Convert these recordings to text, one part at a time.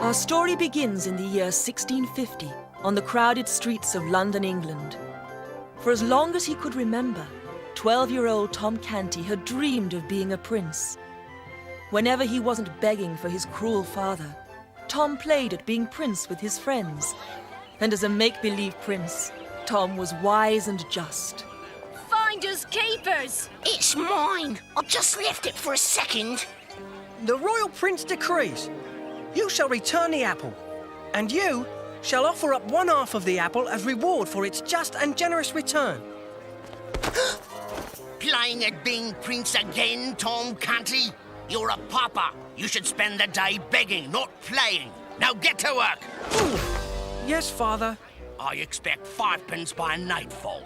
Our story begins in the year 1650 on the crowded streets of London, England. For as long as he could remember, 12-year-old Tom Canty had dreamed of being a prince. Whenever he wasn't begging for his cruel father, Tom played at being prince with his friends. And as a make-believe prince, Tom was wise and just. Finders keepers! It's mine. I just left it for a second. The royal prince decrees. You shall return the apple, and you shall offer up one half of the apple as reward for its just and generous return. Playing at being prince again, Tom Canty? You're a pauper. You should spend the day begging, not playing. Now get to work. Ooh. Yes, father. I expect 5p by nightfall.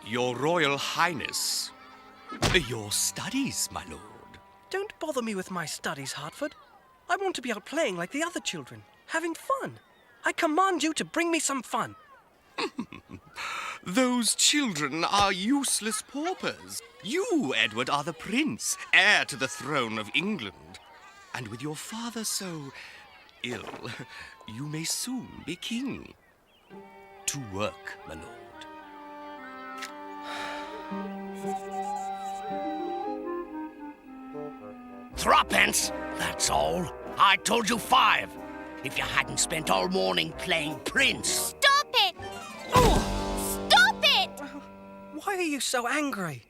Your Royal Highness. Your studies, my lord. Don't bother me with my studies, Hertford. I want to be out playing like the other children, having fun. I command you to bring me some fun. Those children are useless paupers. You, Edward, are the prince, heir to the throne of England. And with your father so ill, you may soon be king. To work, my lord. 3p, that's all. I told you 5. If you hadn't spent all morning playing prince. Stop it! Stop it! Why are you so angry?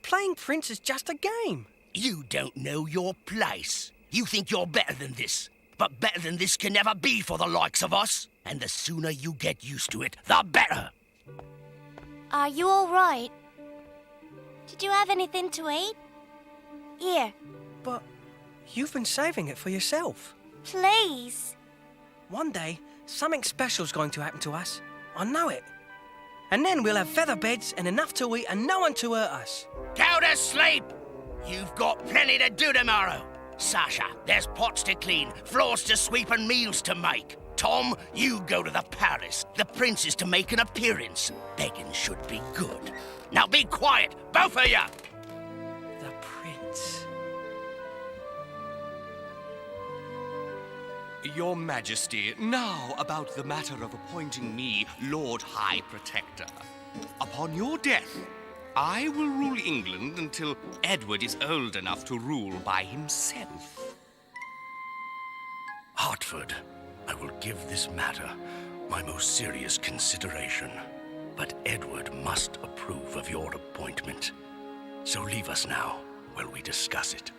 Playing prince is just a game. You don't know your place. You think you're better than this. But better than this can never be for the likes of us. And the sooner you get used to it, the better. Are you all right? Did you have anything to eat? Here, But you've been saving it for yourself. please. One day, something special's going to happen to us. I know it. And then we'll have feather beds and enough to eat and no one to hurt us. Go to sleep! You've got plenty to do tomorrow. Sasha, there's pots to clean, floors to sweep and meals to make. Tom, you go to the palace. The prince is to make an appearance. Begging should be good. Now be quiet, both of you! The prince. Your Majesty, now about the matter of appointing me Lord High Protector. Upon your death, I will rule England until Edward is old enough to rule by himself. Hertford, I will give this matter my most serious consideration. But Edward must approve of your appointment. So leave us now while we discuss it.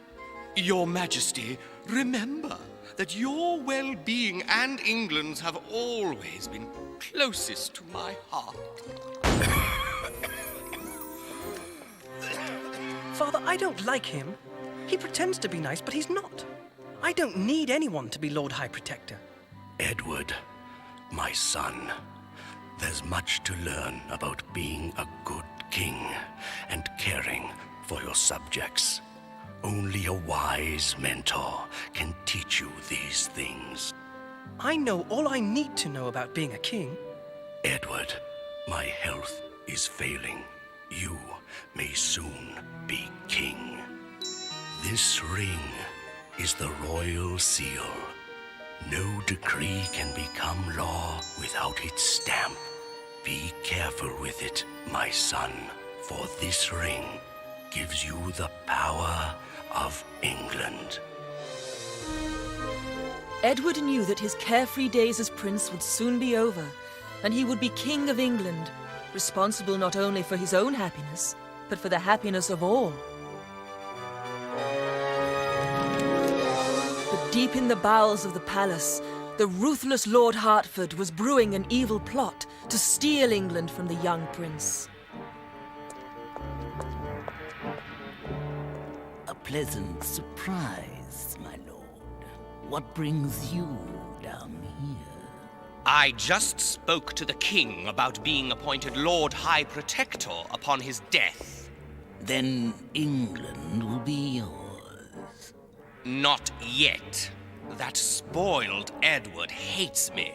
Your Majesty, remember that your well-being and England's have always been closest to my heart. Father, I don't like him. He pretends to be nice, but he's not. I don't need anyone to be Lord High Protector. Edward, my son, there's much to learn about being a good king and caring for your subjects. Only a wise mentor can teach you these things. I know all I need to know about being a king. Edward, my health is failing. You may soon be king. This ring is the royal seal. No decree can become law without its stamp. Be careful with it, my son, for this ring gives you the power of England. Edward knew that his carefree days as prince would soon be over, and he would be king of England, responsible not only for his own happiness, but for the happiness of all. But deep in the bowels of the palace, the ruthless Lord Hertford was brewing an evil plot to steal England from the young prince. A pleasant surprise, my lord. What brings you down here? I just spoke to the king about being appointed Lord High Protector upon his death. Then England will be yours. Not yet. That spoiled Edward hates me.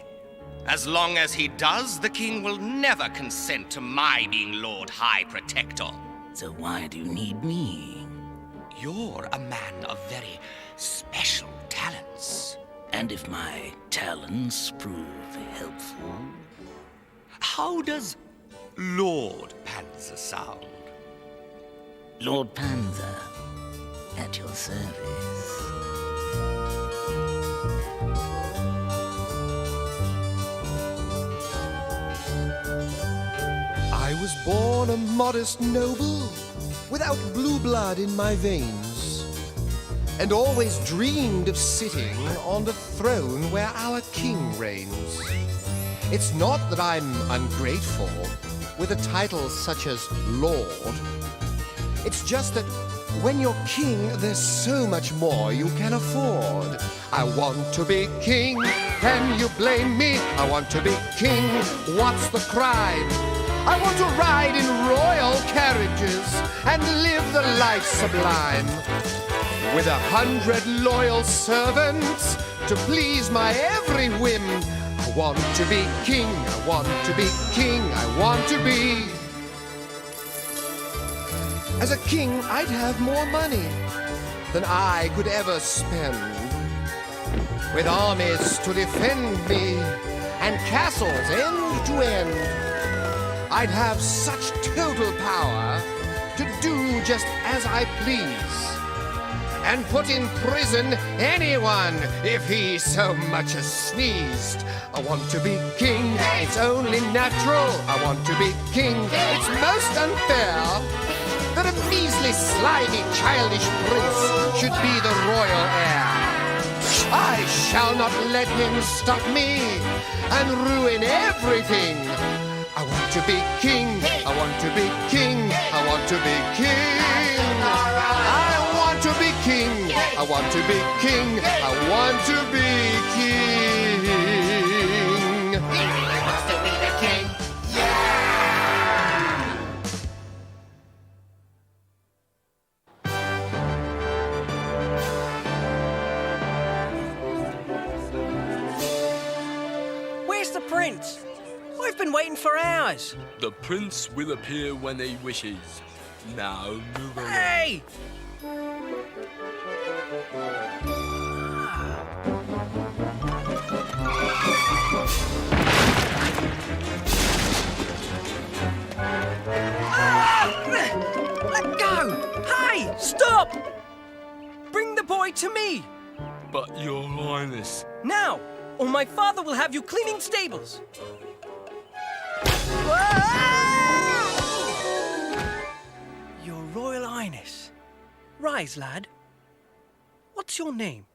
As long as he does, the king will never consent to my being Lord High Protector. So why do you need me? You're a man of very special talents. And if my talents prove helpful? How does Lord Panzer sound? Lord Panzer, at your service. I was born a modest noble, without blue blood in my veins, and always dreamed of sitting on the throne where our king reigns. It's not that I'm ungrateful with a title such as Lord. It's just that when you're king, there's so much more you can afford. I want to be king. Can you blame me? I want to be king. What's the crime? I want to ride in royal carriages and live the life sublime. With 100 loyal servants to please my every whim. I want to be king. I want to be king. I want to be. As a king, I'd have more money than I could ever spend, with armies to defend me and castles end to end. I'd have such total power to do just as I please, and put in prison anyone if he so much as sneezed. I want to be king, it's only natural. I want to be king, it's most unfair that a measly, slimy, childish prince should be the royal heir. I shall not let him stop me and ruin everything. I want to be king, I want to be king, I want to be king. I want to be king, I want to be king, I want to be king. He wants to be the king. Where's the prince? I've been waiting for hours. The prince will appear when he wishes. Now move along. Hey! Let go! Hey! Stop! Bring the boy to me! But your highness, Now, or my father will have you cleaning stables. Your Royal Highness. Rise, lad. What's your name?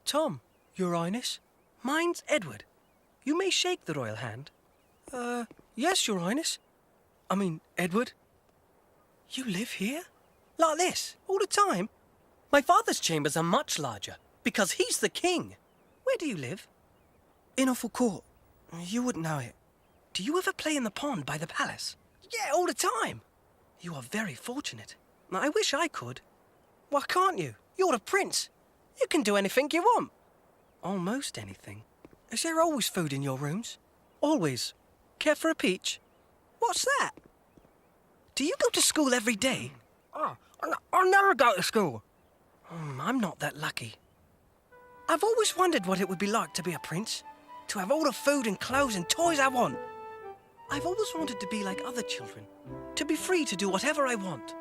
Tom, Your Highness. Mine's Edward. You may shake the royal hand. Yes, Your Highness. I mean, Edward. You live here? Like this, all the time? My father's chambers are much larger, because he's the king. Where do you live? In Offal Court. You wouldn't know it. Do you ever play in the pond by the palace? Yeah, all the time. You are very fortunate. I wish I could. Why can't you? You're the prince. You can do anything you want. Almost anything. Is there always food in your rooms? Always. Care for a peach? What's that? Do you go to school every day? Oh, I never go to school. I'm not that lucky. I've always wondered what it would be like to be a prince. To have all the food and clothes and toys I want. I've always wanted to be like other children. To be free to do whatever I want.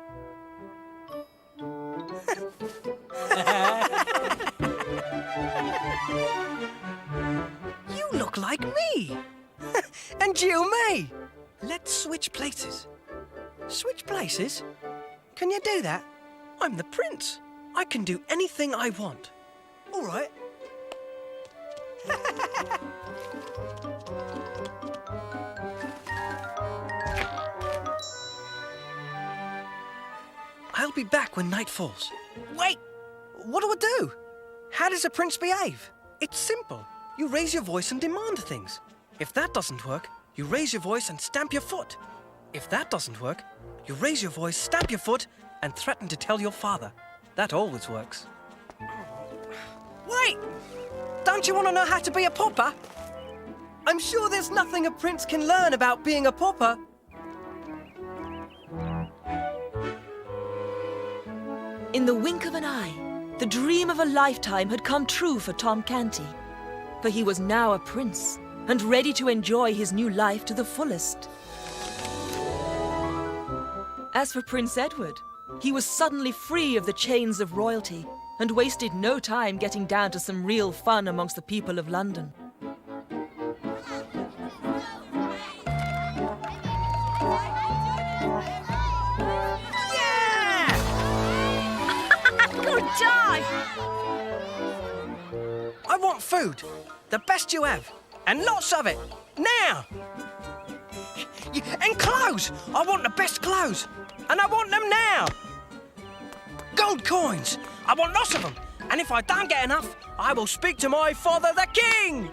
You look like me. And you me. Let's switch places. Switch places? Can you do that? I'm the prince. I can do anything I want. All right. I'll be back when night falls. Wait! What do I do? How does a prince behave? It's simple. You raise your voice and demand things. If that doesn't work, you raise your voice and stamp your foot. If that doesn't work, you raise your voice, stamp your foot, and threaten to tell your father. That always works. Wait! Don't you want to know how to be a pauper? I'm sure there's nothing a prince can learn about being a pauper. In the wink of an eye, the dream of a lifetime had come true for Tom Canty. For he was now a prince, and ready to enjoy his new life to the fullest. As for Prince Edward, he was suddenly free of the chains of royalty, and wasted no time getting down to some real fun amongst the people of London. Good job! I want food. The best you have. And lots of it. Now! And clothes! I want the best clothes. And I want them now! Gold coins! I want lots of them. And if I don't get enough, I will speak to my father, the king!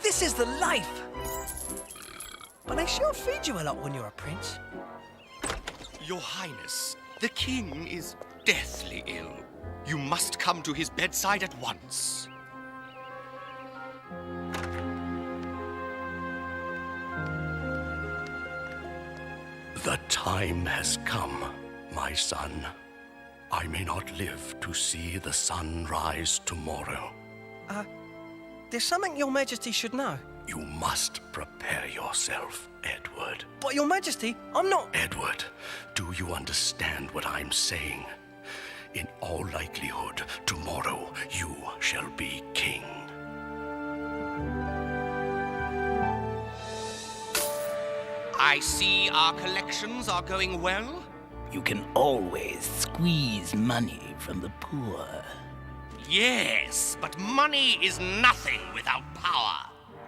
This is the life! But they sure feed you a lot when you're a prince. Your Highness, the king is deathly ill. You must come to his bedside at once. The time has come, my son. I may not live to see the sun rise tomorrow. There's something your majesty should know. You must prepare yourself, Edward. But your majesty, I'm not... Edward, do you understand what I'm saying? In all likelihood, tomorrow you shall be king. I see our collections are going well. You can always squeeze money from the poor. Yes, but money is nothing without power.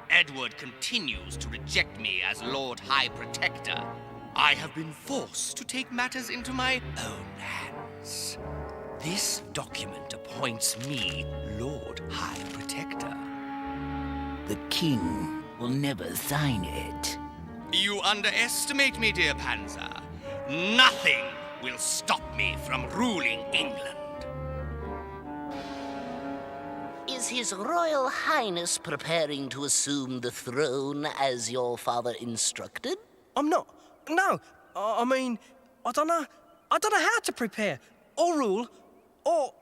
Edward continues to reject me as Lord High Protector. I have been forced to take matters into my own hands. This document appoints me Lord High Protector. The king will never sign it. You underestimate me, dear Panzer. Nothing will stop me from ruling England. Is His Royal Highness preparing to assume the throne as your father instructed? I'm not. No. I mean, I don't know. I don't know how to prepare, or rule, or...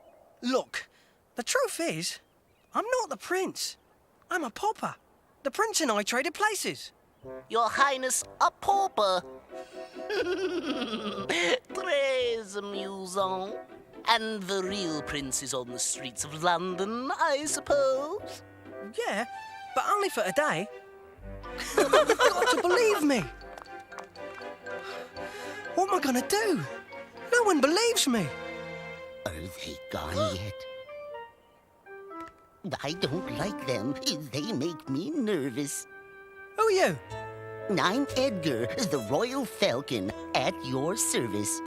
Look, the truth is, I'm not the prince. I'm a pauper. The prince and I traded places. Your Highness, a pauper. Très amusant. And the real prince is on the streets of London, I suppose? Yeah, but only for a day. You've got to believe me. What am I gonna do? No one believes me. Are they gone yet? I don't like them. They make me nervous. Who are you? I'm Edgar, the Royal Falcon, at your service.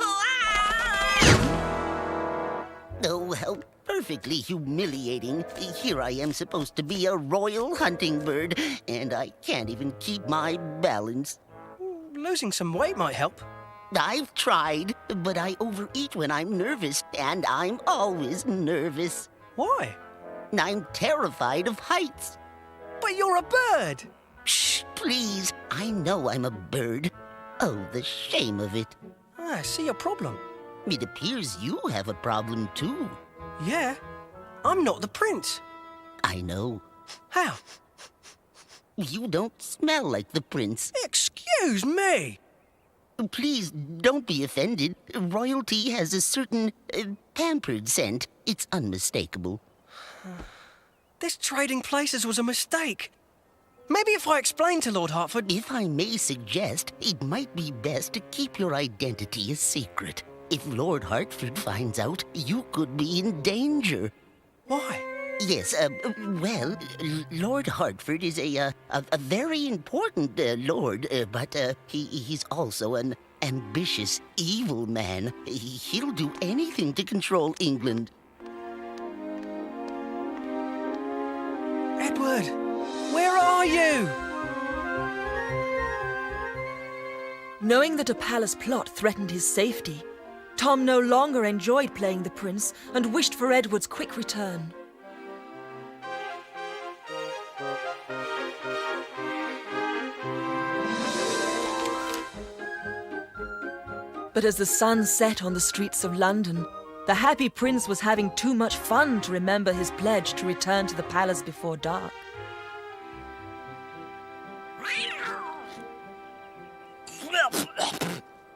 Oh, how perfectly humiliating. Here I am supposed to be a royal hunting bird, and I can't even keep my balance. Losing some weight might help. I've tried, but I overeat when I'm nervous, and I'm always nervous. Why? I'm terrified of heights. But you're a bird. Shh, please. I know I'm a bird. Oh, the shame of it. I see your problem. It appears you have a problem, too. Yeah, I'm not the prince. I know. How? You don't smell like the prince. Excuse me. Please, don't be offended. Royalty has a certain pampered scent. It's unmistakable. This trading places was a mistake. Maybe if I explain to Lord Hertford... If I may suggest, it might be best to keep your identity a secret. If Lord Hertford finds out, you could be in danger. Why? Yes, well, Lord Hertford is a very important lord, but he's also an ambitious, evil man. He'll do anything to control England. Edward, Where are you? Knowing that a palace plot threatened his safety, Tom no longer enjoyed playing the prince and wished for Edward's quick return. But as the sun set on the streets of London, the happy prince was having too much fun to remember his pledge to return to the palace before dark.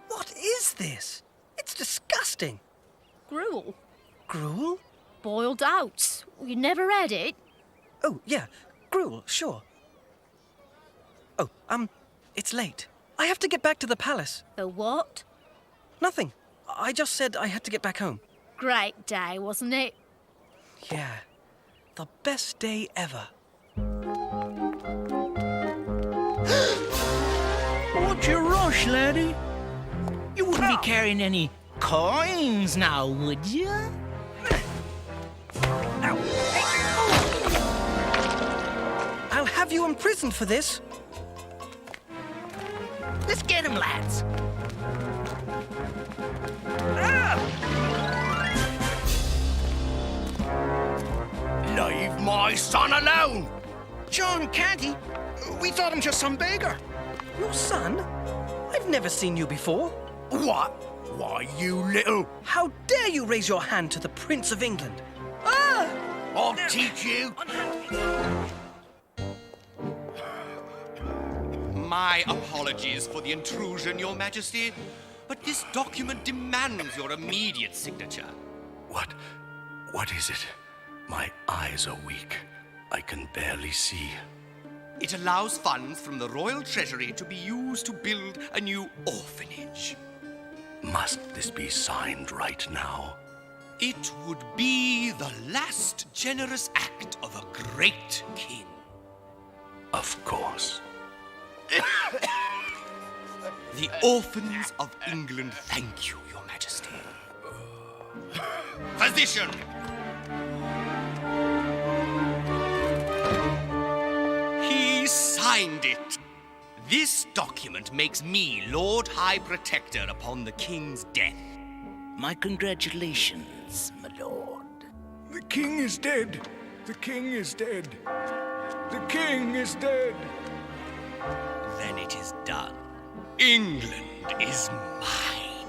What is this? It's disgusting. Gruel. Gruel? Boiled oats. You never had it? Oh, yeah. Gruel, sure. Oh, it's late. I have to get back to the palace. The what? Nothing. I just said I had to get back home. Great day, wasn't it? Yeah. The best day ever. What's your rush, laddie? You wouldn't be carrying any coins now, would you? I'll have you imprisoned for this. Let's get him, lads. Leave my son alone! John Canty, we thought him just some beggar. Your son? I've never seen you before. What? Why, you little... How dare you raise your hand to the Prince of England? I'll teach you! My apologies for the intrusion, Your Majesty, but this document demands your immediate signature. What is it? My eyes are weak. I can barely see. It allows funds from the royal treasury to be used to build a new orphanage. Must this be signed right now? It would be the last generous act of a great king. Of course. The orphans of England thank you, Your Majesty. Physician! He signed it. This document makes me Lord High Protector upon the king's death. My congratulations, my lord. The king is dead. The king is dead. The king is dead. Then it is done. England is mine.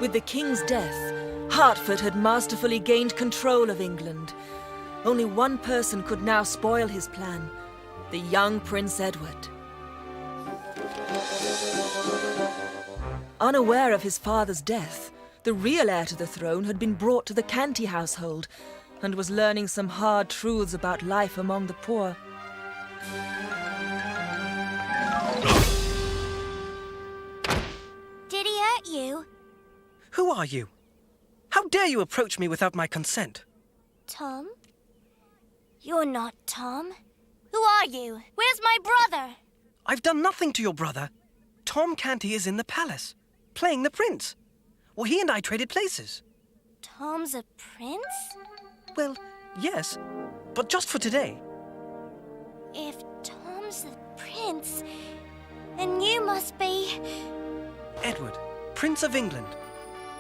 With the king's death, Hertford had masterfully gained control of England. Only one person could now spoil his plan, the young Prince Edward. Unaware of his father's death, the real heir to the throne had been brought to the Canty household and was learning some hard truths about life among the poor. Did he hurt you? Who are you? How dare you approach me without my consent? Tom? You're not Tom. Who are you? Where's my brother? I've done nothing to your brother. Tom Canty is in the palace, playing the prince. Well, he and I traded places. Tom's a prince? Well, yes, but just for today. If Tom's the prince, then you must be... Edward, Prince of England.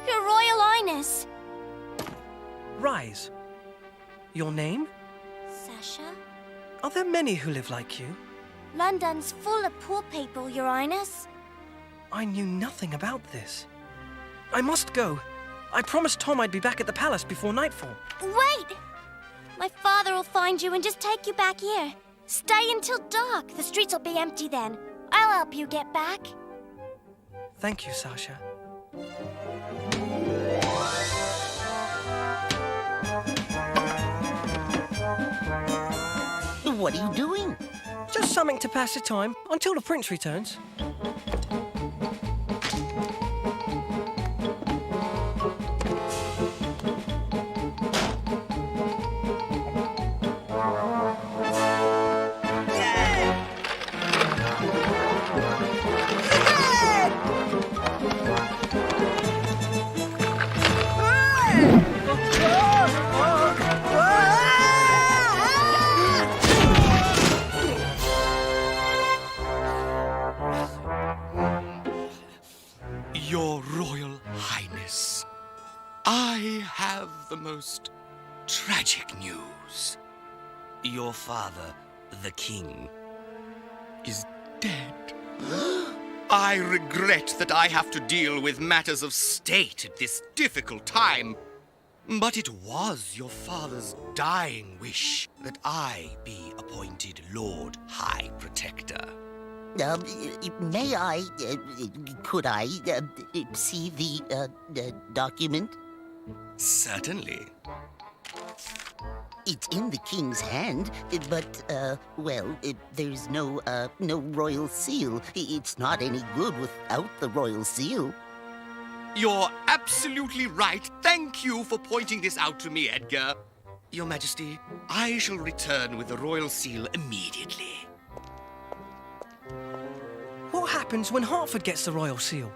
Your Royal Highness. Rise. Your name? Sasha? Are there many who live like you? London's full of poor people, Your Highness. I knew nothing about this. I must go. I promised Tom I'd be back at the palace before nightfall. Wait! My father will find you and just take you back here. Stay until dark. The streets will be empty then. I'll help you get back. Thank you, Sasha. What are you doing? Just something to pass the time until the prince returns. tragic news. Your father, the king, is dead. I regret that I have to deal with matters of state at this difficult time. But it was your father's dying wish that I be appointed Lord High Protector. May I, could I, see the document? Certainly. It's in the king's hand, but, there's no royal seal. It's not any good without the royal seal. You're absolutely right. Thank you for pointing this out to me, Edgar. Your Majesty, I shall return with the royal seal immediately. What happens when Hertford gets the royal seal?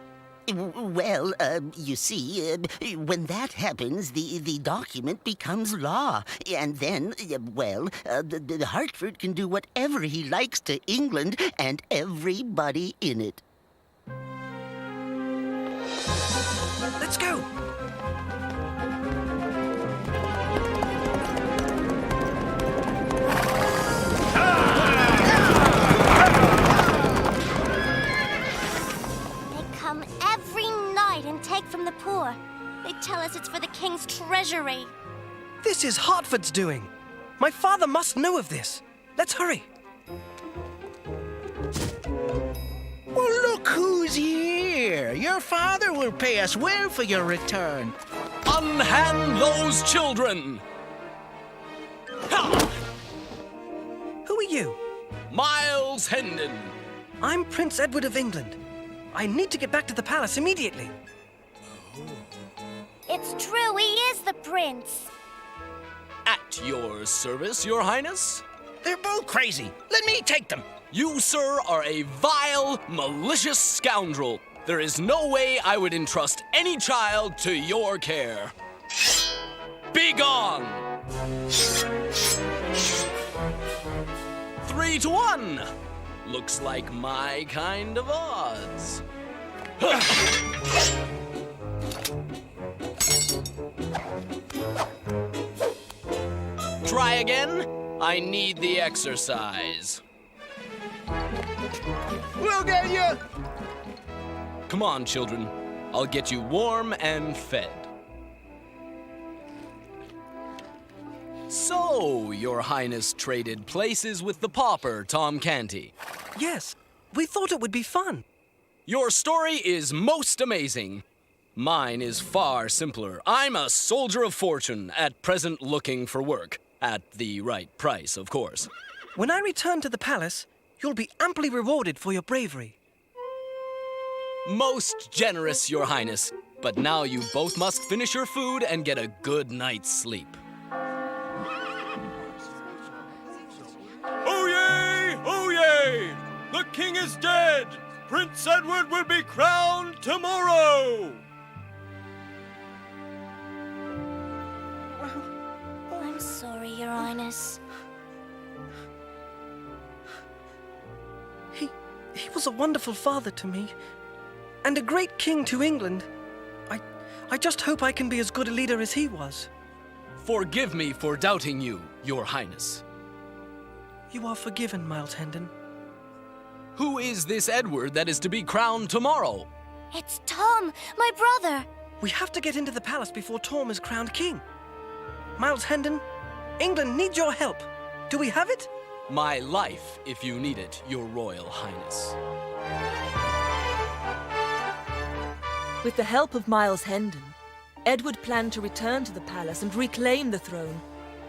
Well, you see, when that happens, the document becomes law. And then, the Hartford can do whatever he likes to England and everybody in it. Let's go! They come every night and take from the poor. They tell us it's for the king's treasury. This is Hertford's doing. My father must know of this. Let's hurry. Well, look who's here. Your father will pay us well for your return. Unhand those children! Ha! Who are you? Miles Hendon. I'm Prince Edward of England. I need to get back to the palace immediately. It's true, he is the prince. At your service, Your Highness. They're both crazy. Let me take them. You, sir, are a vile, malicious scoundrel. There is no way I would entrust any child to your care. Be gone! 3-1. Looks like my kind of odds. Try again? I need the exercise. We'll get you. Come on, children. I'll get you warm and fed. So, Your Highness traded places with the pauper, Tom Canty. Yes, we thought it would be fun. Your story is most amazing. Mine is far simpler. I'm a soldier of fortune, at present looking for work. At the right price, of course. When I return to the palace, you'll be amply rewarded for your bravery. Most generous, Your Highness. But now you both must finish your food and get a good night's sleep. Oyez! Oyez! The king is dead! Prince Edward will be crowned tomorrow! I'm sorry, Your Highness. He was a wonderful father to me, and a great king to England. I just hope I can be as good a leader as he was. Forgive me for doubting you, Your Highness. You are forgiven, Miles Hendon. Who is this Edward that is to be crowned tomorrow? It's Tom, my brother. We have to get into the palace before Tom is crowned king. Miles Hendon, England needs your help. Do we have it? My life, if you need it, Your Royal Highness. With the help of Miles Hendon, Edward planned to return to the palace and reclaim the throne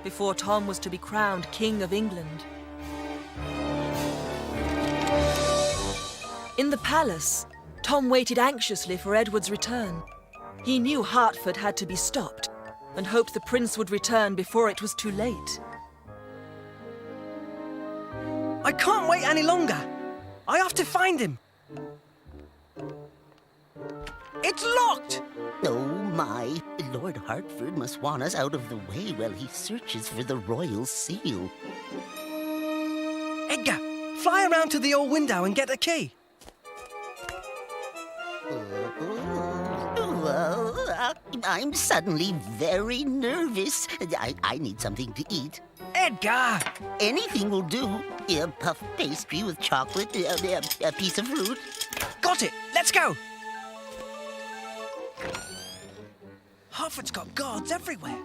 before Tom was to be crowned King of England. In the palace, Tom waited anxiously for Edward's return. He knew Hertford had to be stopped and hoped the prince would return before it was too late. I can't wait any longer. I have to find him. It's locked! Oh my, Lord Hertford must want us out of the way while he searches for the royal seal. Edgar, fly around to the old window and get a key. I'm suddenly very nervous. I need something to eat. Edgar! Anything will do. A puff pastry with chocolate, a piece of fruit. Got it! Let's go! Hartford's got guards everywhere.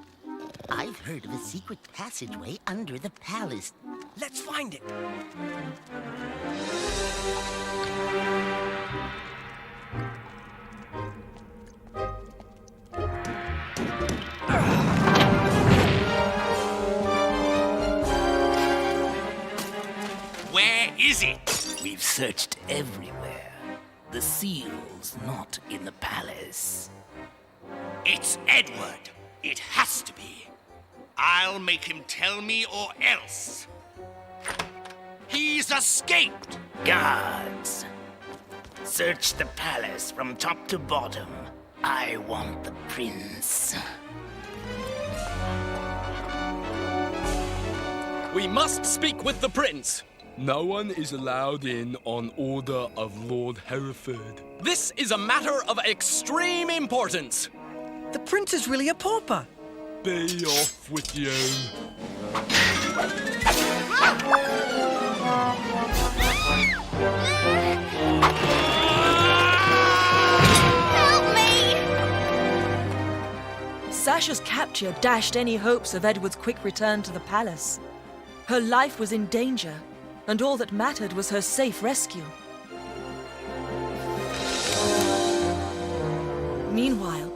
I've heard of a secret passageway under the palace. Let's find it. Where is it? We've searched everywhere. The seal's not in the palace. It's Edward. It has to be. I'll make him tell me or else. He's escaped! Guards! Search the palace from top to bottom. I want the prince. We must speak with the prince. No one is allowed in on order of Lord Hereford. This is a matter of extreme importance. The prince is really a pauper. Be off with you. Help me! Sasha's capture dashed any hopes of Edward's quick return to the palace. Her life was in danger, and all that mattered was her safe rescue. Meanwhile,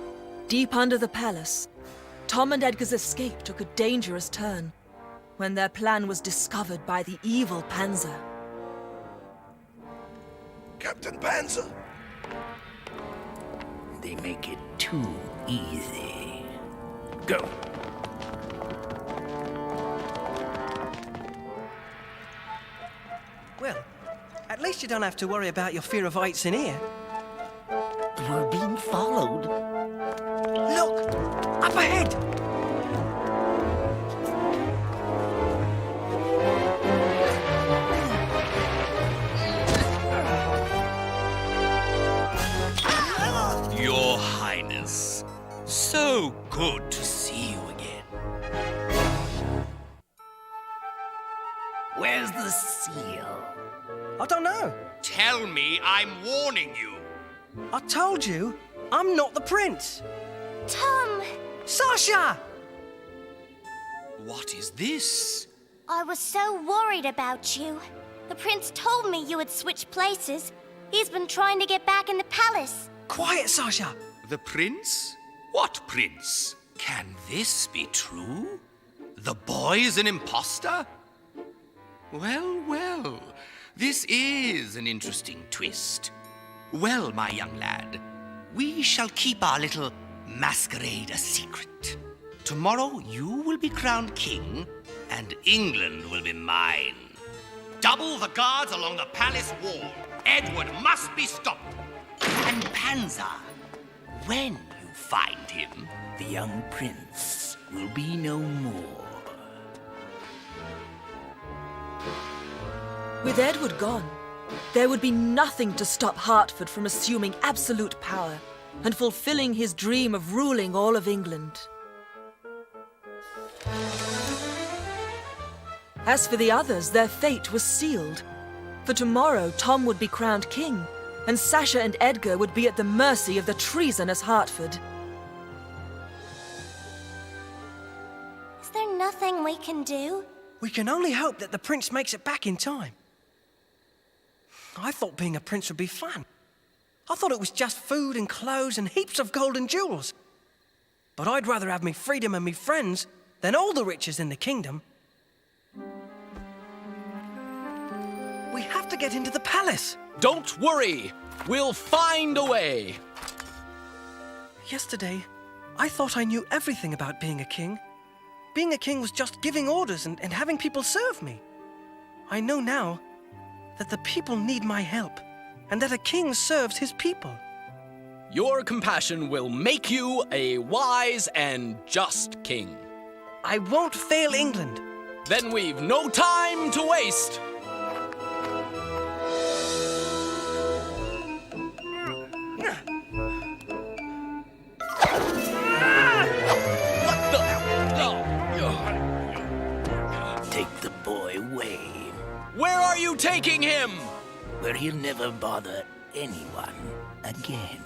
deep under the palace, Tom and Edgar's escape took a dangerous turn when their plan was discovered by the evil Panzer. Captain Panzer! They make it too easy. Go. Well, at least you don't have to worry about your fear of heights in here. We're being followed. Look! Up ahead! Your Highness, so good to see you again. Where's the seal? I don't know. Tell me I'm warning you. I told you, I'm not the prince. Tom! Sasha! What is this? I was so worried about you. The prince told me you had switched places. He's been trying to get back in the palace. Quiet, Sasha! The prince? What prince? Can this be true? The boy's an imposter? Well, well, this is an interesting twist. Well, my young lad, we shall keep our little masquerade a secret. Tomorrow you will be crowned king, and England will be mine. Double the guards along the palace wall. Edward must be stopped. And Panzer, when you find him, The young prince will be no more. With Edward gone, there would be nothing to stop Hertford from assuming absolute power and fulfilling his dream of ruling all of England. As for the others, their fate was sealed. For tomorrow, Tom would be crowned king, and Sasha and Edgar would be at the mercy of the treasonous Hertford. Is there nothing we can do? We can only hope that the prince makes it back in time. I thought being a prince would be fun. I thought it was just food and clothes and heaps of gold and jewels. But I'd rather have me freedom and me friends than all the riches in the kingdom. We have to get into the palace. Don't worry. We'll find a way. Yesterday, I thought I knew everything about being a king. Being a king was just giving orders and having people serve me. I know now that the people need my help, and that a king serves his people. Your compassion will make you a wise and just king. I won't fail England. Then we've no time to waste. take the boy away, Where are you taking him? where he'll never bother anyone again.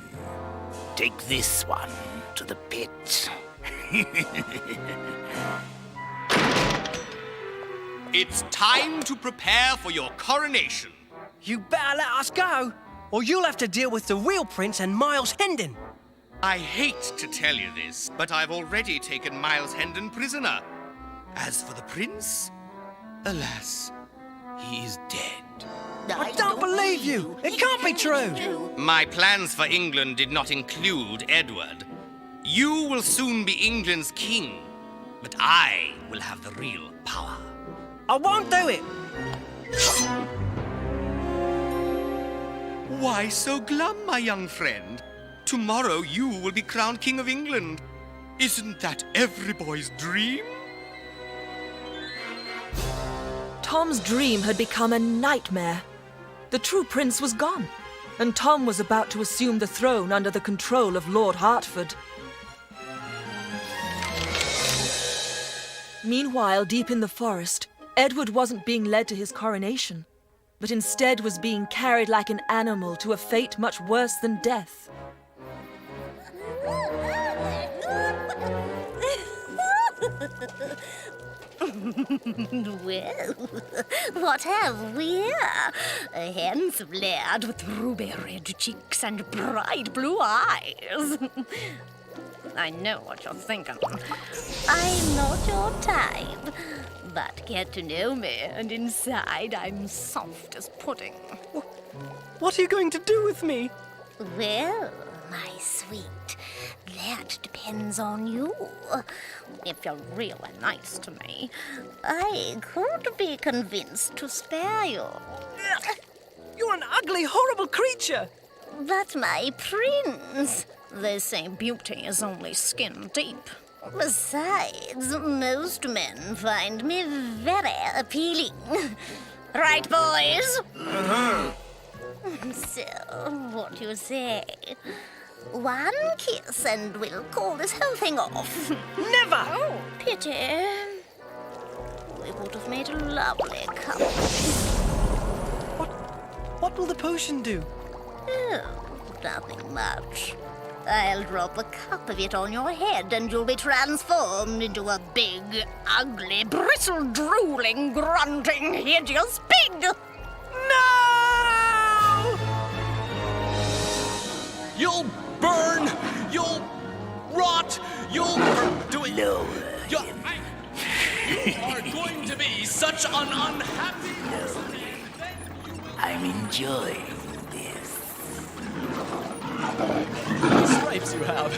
Take this one to the pit. It's time to prepare for your coronation. You better let us go, or you'll have to deal with the real prince and Miles Hendon. I hate to tell you this, but I've already taken Miles Hendon prisoner. As for the prince, alas, he is dead. I don't believe you. It can't be true. My plans for England did not include Edward. You will soon be England's king, but I will have the real power. I won't do it. Why so glum, my young friend? Tomorrow you will be crowned King of England. Isn't that every boy's dream? Tom's dream had become a nightmare. The true prince was gone, and Tom was about to assume the throne under the control of Lord Hertford. Meanwhile, deep in the forest, Edward wasn't being led to his coronation, but instead was being carried like an animal to a fate much worse than death. Well, what have we here? A handsome lad with ruby red cheeks and bright blue eyes. I know what you're thinking. I'm not your type, but get to know me, and inside I'm soft as pudding. What are you going to do with me? Well, my sweet, that depends on you. If you're really nice to me, I could be convinced to spare you. You're an ugly, horrible creature. But my prince, they say beauty is only skin deep. Besides, most men find me very appealing. Right, boys? So, what do you say? One kiss and we'll call this whole thing off. Never! Oh, pity. We would have made a lovely couple. What will the potion do? Oh, nothing much. I'll drop a cup of it on your head and you'll be transformed into a big, ugly, bristle-drooling, grunting, hideous pig! No! You'll burn! You'll rot! You'll do it! Lower You are going to be such an unhappy person! I'm enjoying this. Stripes you have.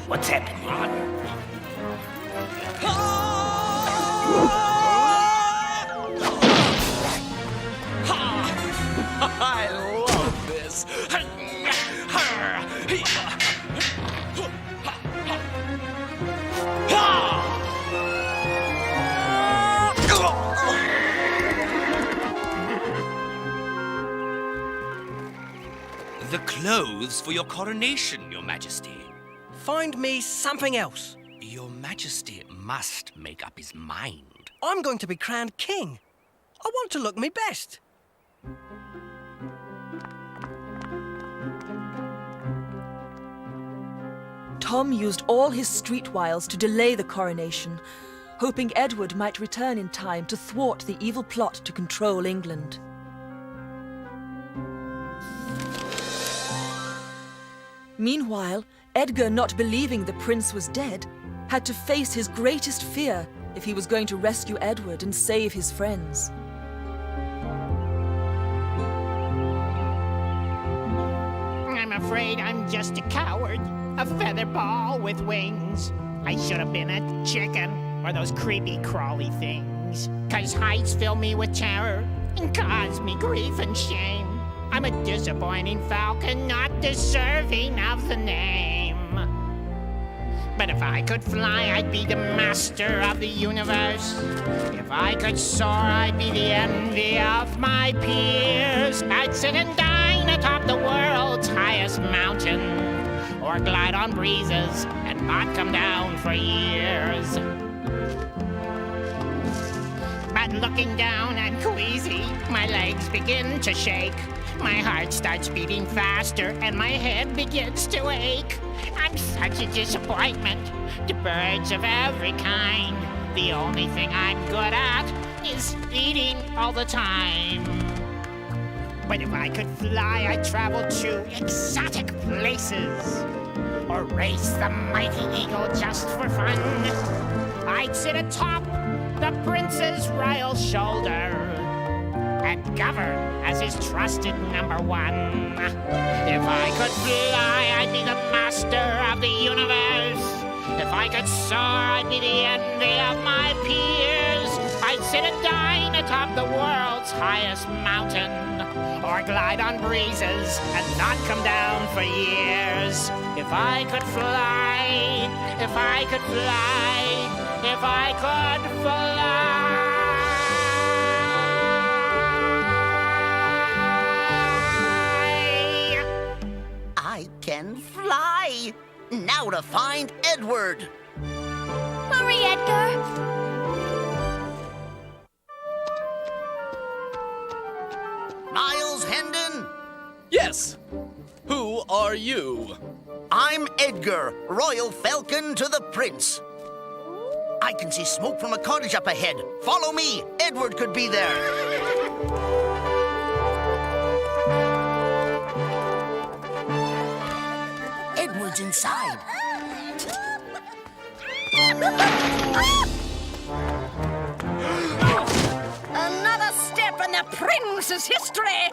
What's happening? I love this. The clothes for your coronation, Your Majesty. Find me something else. Your Majesty must make up his mind. I'm going to be crowned king. I want to look me best. Tom used all his street wiles to delay the coronation, hoping Edward might return in time to thwart the evil plot to control England. Meanwhile, Edgar, not believing the prince was dead, had to face his greatest fear if he was going to rescue Edward and save his friends. I'm afraid I'm just a coward, a feather ball with wings. I should have been a chicken, or those creepy crawly things. 'Cause heights fill me with terror and cause me grief and shame. I'm a disappointing falcon, not deserving of the name. But if I could fly, I'd be the master of the universe. If I could soar, I'd be the envy of my peers. I'd sit and dine atop the world's highest mountain, or glide on breezes and not come down for years. But looking down, I'm queasy. My legs begin to shake. My heart starts beating faster and my head begins to ache. I'm such a disappointment to birds of every kind. The only thing I'm good at is eating all the time. But if I could fly, I'd travel to exotic places, or race the mighty eagle just for fun. I'd sit atop the prince's royal shoulder and govern as his trusted number one. If I could fly, I'd be the master of the universe. If I could soar, I'd be the envy of my peers. I'd sit and dine atop the world's highest mountain, or glide on breezes and not come down for years. If I could fly, if I could fly, if I could fly. I can fly! Now to find Edward! Hurry, Edgar! Miles Hendon? Yes. Who are you? I'm Edgar, Royal Falcon to the Prince. I can see smoke from a cottage up ahead. Follow me. Edward could be there. Edward's inside. Another step in the prince's history!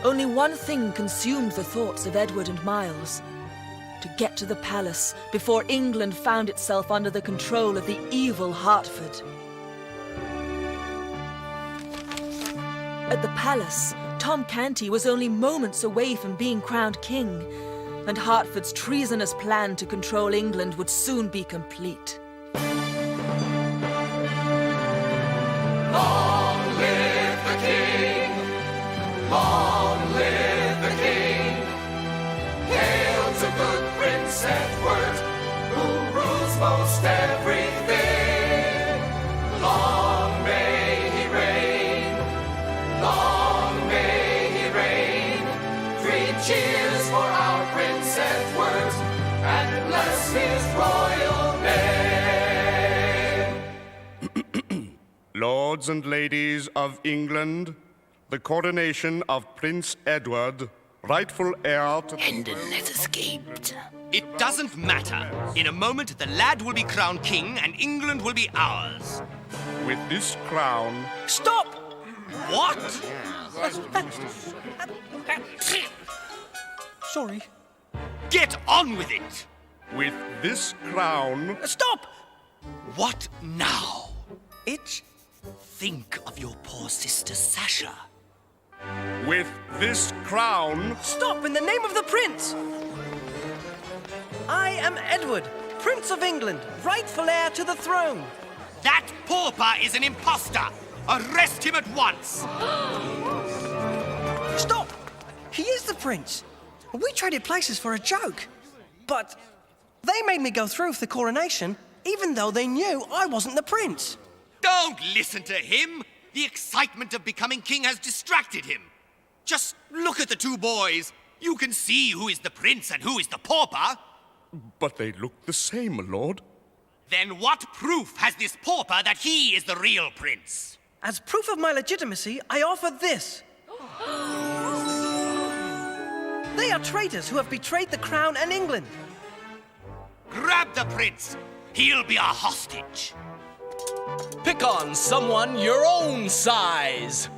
Only one thing consumed the thoughts of Edward and Miles: to get to the palace before England found itself under the control of the evil Hertford. At the palace, Tom Canty was only moments away from being crowned king, and Hertford's treasonous plan to control England would soon be complete. Long live the king! Long live the king! Hail to good Prince Edward, who rules most everything! Long may he reign! Long may he reign! 3 cheers for our Prince Edward, and bless his royal name! Lords and ladies of England, the coronation of Prince Edward, rightful heir to... Hendon has escaped. It doesn't matter. In a moment, the lad will be crowned king and England will be ours. With this crown... Stop! What? Sorry. Get on with it! With this crown... Stop! What now? It's... Think of your poor sister Sasha. With this crown... Stop, in the name of the prince! I am Edward, Prince of England, rightful heir to the throne. That pauper is an imposter! Arrest him at once! Stop! He is the prince. We traded places for a joke. But they made me go through with the coronation, even though they knew I wasn't the prince. Don't listen to him! The excitement of becoming king has distracted him. Just look at the 2 boys. You can see who is the prince and who is the pauper. But they look the same, my lord. Then what proof has this pauper that he is the real prince? As proof of my legitimacy, I offer this. They are traitors who have betrayed the crown and England. Grab the prince. He'll be our hostage. Pick on someone your own size.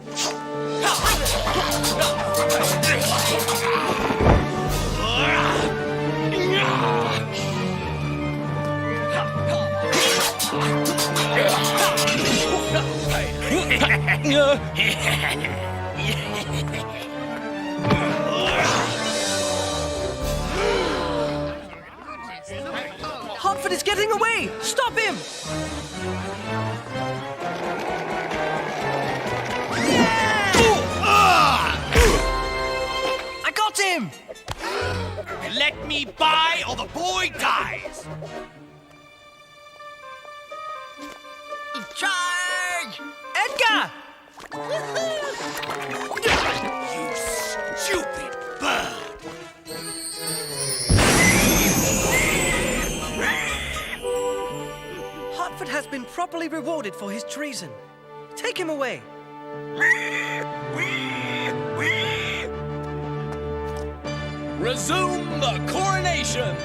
Hartford is getting away! Stop him! I got him! Let me by or the boy dies! Charge! Edgar! You stupid bird! Hartford has been properly rewarded for his treason. Take him away. Resume the coronation!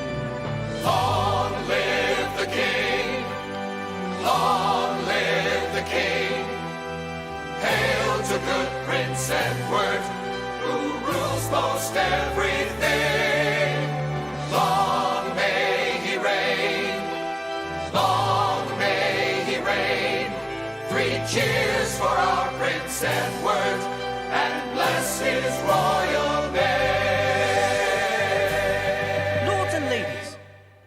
Long live the king! Long live the king! Hail to good Prince Edward, who rules most everything! Long may he reign! Long may he reign! 3 cheers for our Prince Edward, and bless his royal name! Lords and ladies,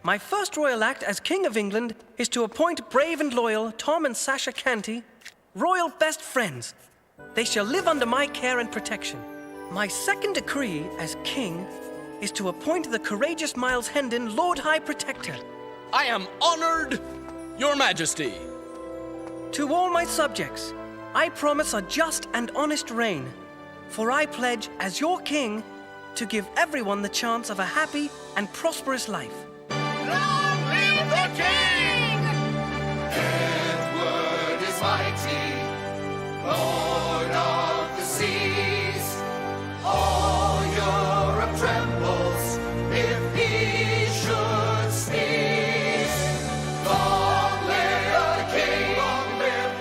my first royal act as King of England is to appoint brave and loyal Tom and Sasha Canty royal best friends. They shall live under my care and protection. My second decree as king is to appoint the courageous Miles Hendon Lord High Protector. I am honored, Your Majesty. To all my subjects, I promise a just and honest reign, for I pledge as your king to give everyone the chance of a happy and prosperous life. Long live the king! Edward is mighty, Lord of the seas. All Europe trembles if he should sneeze. Long live the king! Long live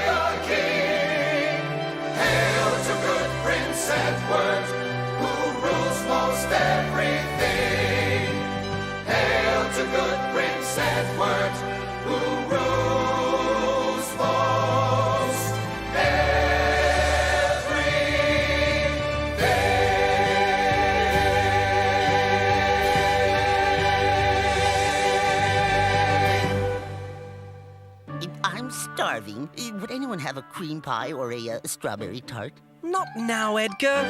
the king! Hail to good Prince Edward, who rules most everything. Hail to good Prince Edward, who rules most everything. I'm starving. Would anyone have a cream pie or a strawberry tart? Not now, Edgar.